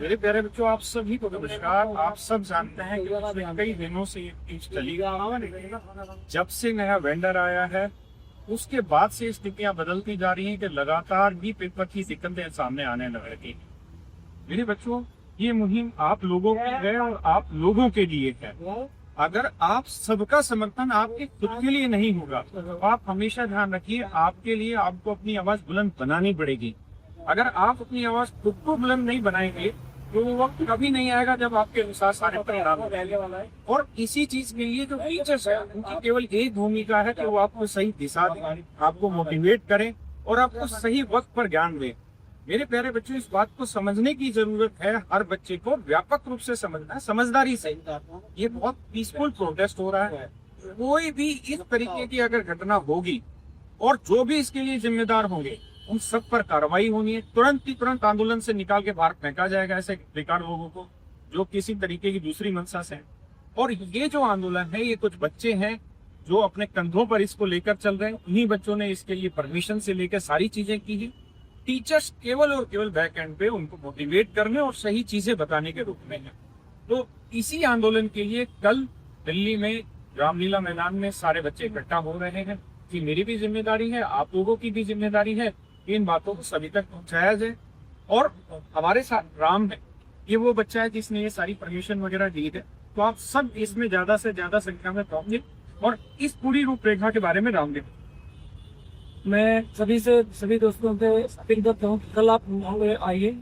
मेरे प्यारे बच्चों, आप सभी को नमस्कार। आप सब जानते हैं कि पिछले कई दिनों से ये चीज चली जब से नया वेंडर आया है उसके बाद से स्थितियां बदलती जा रही हैं कि लगातार ही पेपर की दिक्कतें सामने आने लग रही हैं। मेरे बच्चों, ये मुहिम आप लोगों की है और आप लोगों के लिए है। अगर आप सबका समर्थन आपके खुद के लिए नहीं होगा तो आप हमेशा ध्यान रखिए, आपके लिए आपको अपनी आवाज बुलंद बनानी पड़ेगी। अगर आप अपनी आवाज खुद को बुलंद नहीं बनाएंगे तो वो वक्त कभी नहीं आएगा जब आपके अनुसार सारे परिणाम होंगे। और इसी चीज के लिए जो टीचर्स है उनकी केवल एक भूमिका है कि वो आपको सही दिशा दें, आपको मोटिवेट करें और आपको सही वक्त पर ज्ञान दें। मेरे प्यारे बच्चों, इस बात को समझने की जरूरत है, हर बच्चे को व्यापक रूप से समझना है, समझदारी से। ये बहुत पीसफुल प्रोटेस्ट हो रहा है। कोई भी इस तरीके की अगर घटना होगी और जो भी इसके लिए जिम्मेदार होंगे उन सब पर कार्रवाई होनी है। तुरंत आंदोलन से निकाल के बाहर फेंका जाएगा ऐसे बेकार लोगों को जो किसी तरीके की दूसरी मंशा से। और ये जो आंदोलन है, ये कुछ बच्चे हैं जो अपने कंधों पर इसको लेकर चल रहे हैं। उन्हीं बच्चों ने इसके लिए परमिशन से लेकर सारी चीजें की है। टीचर्स केवल और केवल बैक एंड पे उनको मोटिवेट करने और सही चीजें बताने के रूप में है। तो इसी आंदोलन के लिए कल दिल्ली में रामलीला मैदान में सारे बच्चे इकट्ठा हो रहे हैं कि मेरी भी जिम्मेदारी है, आप लोगों की भी जिम्मेदारी है, इन बातों को सभी तक पहुंचाया जाए। और हमारे साथ राम है, ये वो बच्चा है जिसने ये सारी परमिशन वगैरह दी है। तो आप सब इसमें ज्यादा से ज्यादा संख्या में पहुंचे और इस पूरी रूपरेखा के बारे में राम दें। मैं सभी दोस्तों से अपील करता हूँ, कल आप वहाँ पे आइए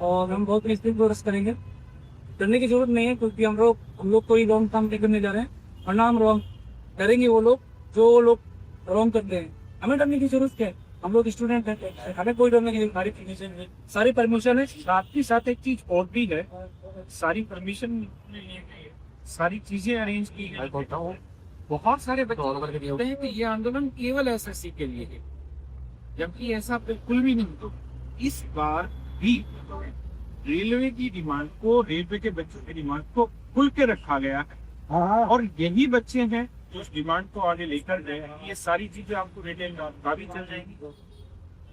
और हम बहुत निश्चित प्रोटेस्ट करेंगे। डरने की जरूरत नहीं है क्योंकि हम लोग कोई रॉन्ग काम नहीं करने जा रहे हैं, वरना हम रॉन्ग करेंगे वो लोग रॉन्ग करते हैं। हमें डरने की जरूरत क्या है? हम लोग स्टूडेंट हैं, हमें कोई डरने की सारी परमिशन है। साथ ही साथ एक चीज और भी है, सारी परमिशन सारी चीजें अरेंज की है। बहुत सारे बच्चे कहते हैं कि ये आंदोलन केवल एसएससी के लिए है, जबकि ऐसा बिल्कुल भी नहीं। तो इस बार भी रेलवे की डिमांड को, रेलवे के बच्चों की डिमांड को खुल के रखा गया है और यही बच्चे हैं जो उस डिमांड को आगे लेकर गए। ये सारी चीजें आपको रिटेल का भी चल जाएंगी।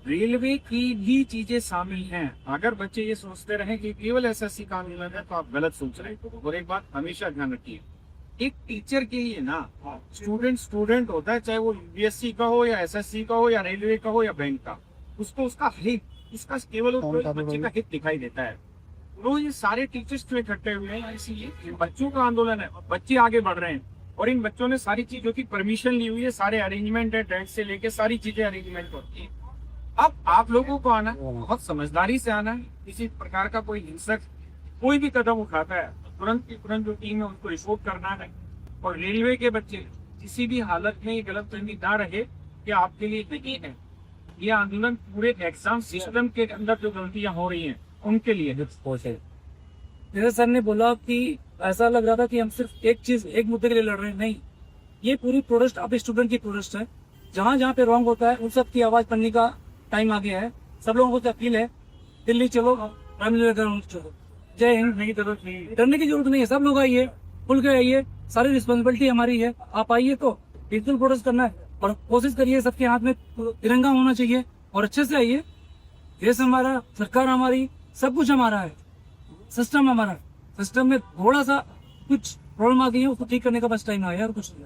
रेलवे की भी चीजें शामिल हैं। अगर बच्चे ये सोचते रहे कि केवल एसएससी का आंदोलन है तो आप गलत सोच रहे हैं। और एक बात हमेशा ध्यान रखिए, एक टीचर के लिए ना स्टूडेंट होता है, चाहे वो यूपीएससी का हो या एसएससी का हो या रेलवे का हो या बैंक का, उसको उसका हित, उसका केवल बच्चे का हित दिखाई देता है। तो ये सारे टीचर्स जो इकट्ठे हुए हैं इसीलिए बच्चों का आंदोलन है, बच्चे आगे बढ़ रहे हैं और इन बच्चों ने सारी चीजों की परमिशन ली हुई है, सारे अरेंजमेंट है, टेंट से लेके सारी चीजें अरेंजमेंट होती है। अब आप लोगों को आना है, बहुत समझदारी से आना है। किसी प्रकार का कोई हिंसक कोई भी कदम उठाता है तुरंत जो टीम है उसको रिपोर्ट करना है। और रेलवे के बच्चे किसी भी हालत में ये गलत फहमी ना रहे कि आपके लिए नहीं है। ये आंदोलन पूरे एग्जाम सिस्टम के अंदर जो गलतियां हो रही हैं उनके लिए। जैसे सर ने बोला कि ऐसा लग रहा था कि हम सिर्फ एक मुद्दे के लिए लड़ रहे हैं, नहीं, ये पूरी प्रोटेस्ट अब स्टूडेंट की प्रोटेस्ट है। जहाँ पे रॉन्ग होता है उन सब की आवाज बनने का टाइम आ गया है। सब लोगों को अपील है, दिल्ली चलो, चलो। जय हिंद। डरने की जरूरत नहीं है, सब लोग आइए, खुल के आइए, सारी रिस्पॉन्सिबिलिटी हमारी है। आप आइए तो पीसफुल प्रोटेस्ट करना है और कोशिश करिए सबके हाथ में तिरंगा होना चाहिए और अच्छे से आइए। देश हमारा, सरकार हमारी, सब कुछ हमारा है, सिस्टम हमारा। सिस्टम में थोड़ा सा कुछ प्रॉब्लम आ गई है, उसको ठीक करने का बस टाइम आया और कुछ नहीं।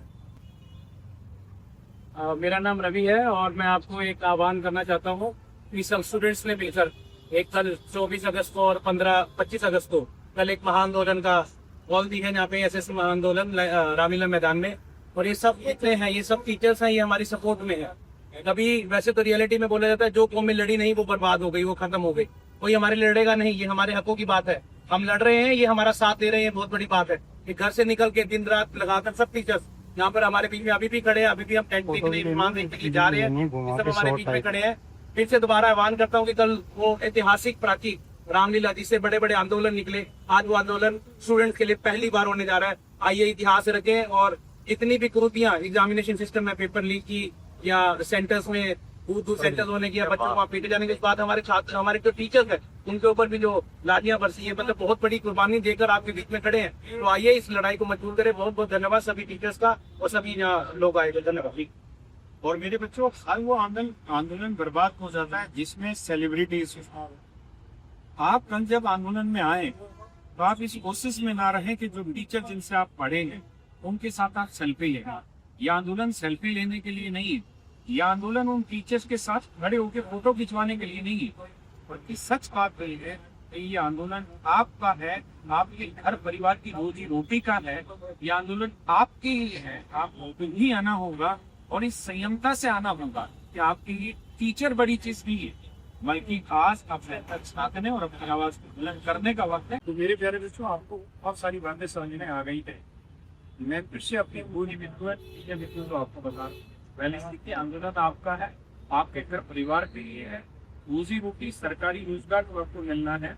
मेरा नाम रवि है और मैं आपको एक आह्वान करना चाहता हूँ कि सब स्टूडेंट्स ने मिलकर एक कल 24 अगस्त को और 25 अगस्त को कल एक महाआंदोलन का कॉल दी है यहाँ पे एसएससी महाआंदोलन रामलीला मैदान में। और ये सब जितने हैं, ये सब टीचर्स हैं, ये हमारी सपोर्ट में है। कभी वैसे तो रियलिटी में बोला जाता है जो कौम में लड़ी नहीं वो बर्बाद हो गई, वो खत्म हो गई। कोई हमारे लड़ेगा नहीं, ये हमारे हकों की बात है। हम लड़ रहे हैं, ये हमारा साथ दे रहे हैं, बहुत बड़ी बात है। कि घर से निकल के दिन रात लगाकर सब टीचर्स यहाँ पर हमारे बीच में अभी भी खड़े हैं। अभी भी हम टेंट देखने, विमान देखने के लिए जा रहे हैं, सब हमारे बीच में खड़े हैं। फिर से दोबारा आह्वान करता हूँ कि कल वो ऐतिहासिक प्राचीन रामलीला जिससे बड़े बड़े आंदोलन निकले, आज वो आंदोलन स्टूडेंट्स के लिए पहली बार होने जा रहा है। आइए इतिहास रखें और जितनी भी कुरीतियां एग्जामिनेशन सिस्टम में, पेपर लीक की या सेंटर्स में दूर सेंटर्स होने की या बच्चों को पीटे जाने के बाद हमारे छात्र, हमारे जो टीचर्स हैं उनके ऊपर भी जो लाठियां बरसी है, मतलब बहुत बड़ी कुर्बानी देकर आपके बीच में खड़े हैं। तो आइए इस लड़ाई को मजबूत करें। बहुत बहुत धन्यवाद सभी टीचर्स का और सभी यहाँ लोग आए, धन्यवाद। और मेरे बच्चों, हर वो आंदोलन बर्बाद हो जाता है जिसमें सेलिब्रिटीज, आप कल जब आंदोलन में आए तो आप इस कोशिश में ना रहे कि जो टीचर जिनसे आप पढ़े हैं उनके साथ आप सेल्फी लें। यह आंदोलन सेल्फी लेने के लिए नहीं है, यह आंदोलन उन टीचर्स के साथ खड़े होकर फोटो खिंचवाने के लिए नहीं है, बल्कि सच बात यही है कि ये आंदोलन आपका है, आपके घर परिवार की रोजी रोटी का है। ये आंदोलन आपके लिए है, आपको ही आना होगा और इस संयमता से आना होगा कि आपके लिए टीचर बड़ी चीज नहीं है, बल्कि आज अपने तक छाटने और अपनी आवाज को बुलंद करने का वक्त है। तो मेरे प्यारे बच्चों, आपको बहुत सारी बातें समझने आ गई है। मैं फिर से अपनी पूरी मित्रों को आपको बता रहा हूँ। पहले देखिए, आंदोलन आपका है, आपके घर परिवार के लिए है। रोजी रोटी सरकारी रोजगार जो आपको मिलना है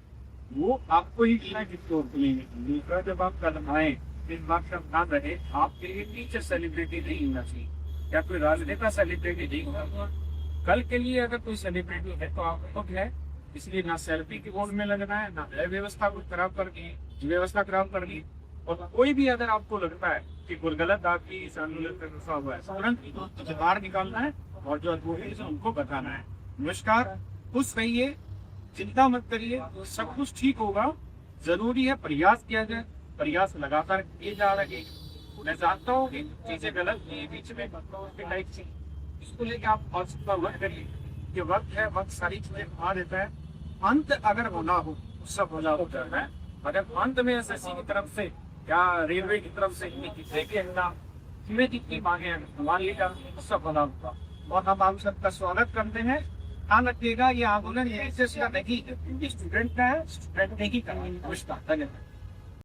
वो आपको ही मिलना है, किसी और को नहीं मिलना। दूसरा, जब आप कदम आए इस बात का ध्यान रहे, आपके लिए टीचर सेलिब्रिटी नहीं होना चाहिए या कोई राजनेता सेलिब्रिटी नहीं होना। कल के लिए अगर कोई सेलिब्रिटी है तो आप खुद है, इसलिए ना सेल्फी की बोर्ड में लगना है, ना व्यवस्था को खराब कर दी, व्यवस्था खराब कर दी। और कोई भी अगर आपको लगता है कि कोई गलत आपकी इस आंदोलन पर गुस्सा हुआ है, तुरंत बाहर निकालना है और जो अधूरी है उनको बताना है। नमस्कार, खुश रहिए, चिंता मत करिए, सब कुछ ठीक होगा। जरूरी है प्रयास किया जाए, प्रयास लगातार किए जा रहे। मैं जानता हूँ कि चीजें गलत नहीं है, बीच में टाइप से इसको लेकर आप हौसला मत करिए। ये वक्त है, वक्त सारी चीजें बना देता है। अंत अगर होना हो तो सब होना होता है। अगर अंत में एसएससी की तरफ से या रेलवे की तरफ से जितनी मांगे मान लीजिए तो सब होना होगा। और हम आप सबका स्वागत करते हैं। ध्यान रखिएगा, ये आंदोलन एसएससी का नहीं, स्टूडेंट का है, स्टूडेंट ने ही करना है। नमस्कार, धन्यवाद।